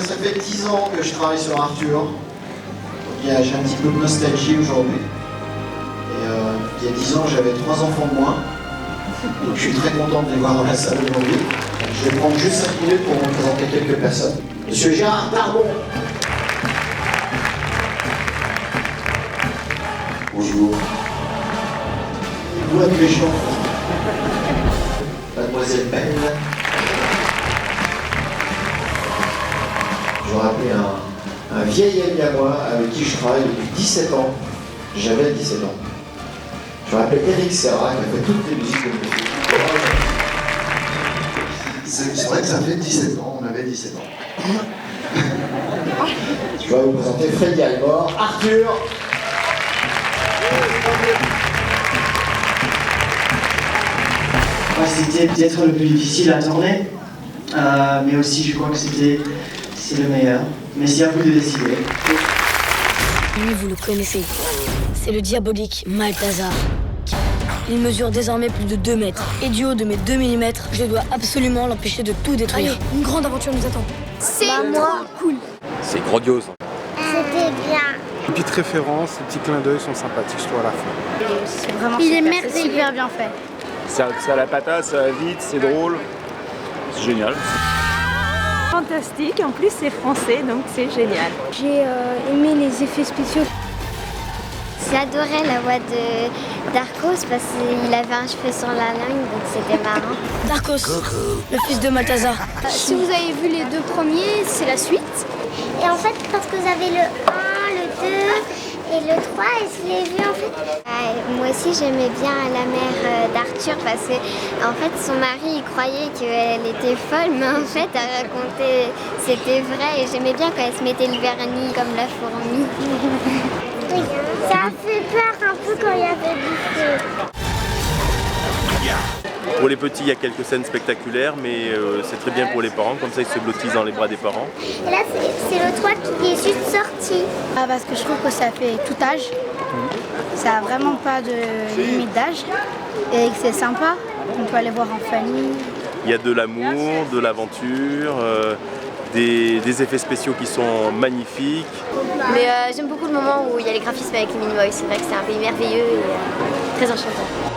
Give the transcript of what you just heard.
ça fait 10 ans que je travaille sur Arthur. J'ai un petit peu de nostalgie aujourd'hui. Et il y a 10 ans, j'avais 3 enfants de moins. Donc je suis très content de les voir dans la salle aujourd'hui. Je vais prendre juste 5 minutes pour vous présenter quelques personnes. Monsieur Gérard Darmon. Bonjour. Voix de méchant. Mademoiselle Belle. Je vais rappeler un vieil ami à moi avec qui je travaille depuis 17 ans. J'avais 17 ans. Je vais rappeler Eric Serra qui a fait toutes les musiques de musique. C'est vrai que ça fait 17 ans, on avait 17 ans. Je vais vous présenter Freddy Almore, Arthur. C'était peut-être le plus difficile à tourner, mais aussi je crois que c'est le meilleur. Mais c'est à vous de décider. Lui, vous le connaissez. C'est le diabolique Malthazar. Il mesure désormais plus de 2 mètres. Et du haut de mes 2 mm, je dois absolument l'empêcher de tout détruire. Allez, une grande aventure nous attend. C'est trop cool. C'est grandiose. C'était bien. Les petites références, les petits clins d'œil sont sympathiques, je trouve, à la fin. C'est vraiment Il est super, merveilleux. c'est super bien fait. Ça a la patate, ça va vite, c'est drôle. C'est génial. Fantastique, en plus c'est français donc c'est génial. J'ai aimé les effets spéciaux. J'adorais la voix de Darkos parce qu'il avait un cheveu sur la langue, donc c'était marrant. Darkos, le fils de Malthazar. Si vous avez vu les 2 premiers, c'est la suite. Et en fait, parce que vous avez le 1, le 2 et le 3, et je l'ai vu en fait. Moi aussi, j'aimais bien la mère d'Arthur parce que en fait, son mari il croyait qu'elle était folle, mais en fait, elle racontait c'était vrai. Et j'aimais bien quand elle se mettait le vernis comme la fourmi. Oui, ça a fait peur un peu quand il y avait du feu. Pour les petits, il y a quelques scènes spectaculaires, mais c'est très bien pour les parents, comme ça ils se blottissent dans les bras des parents. Et là, c'est le 3 qui est juste sorti. Parce que je trouve que ça fait tout âge. Ça n'a vraiment pas de limite d'âge. Et que c'est sympa. On peut aller voir en famille. Il y a de l'amour, de l'aventure, des effets spéciaux qui sont magnifiques. Mais j'aime beaucoup le moment où il y a les graphismes avec les Miniboys. C'est vrai que c'est un pays merveilleux et très enchantant.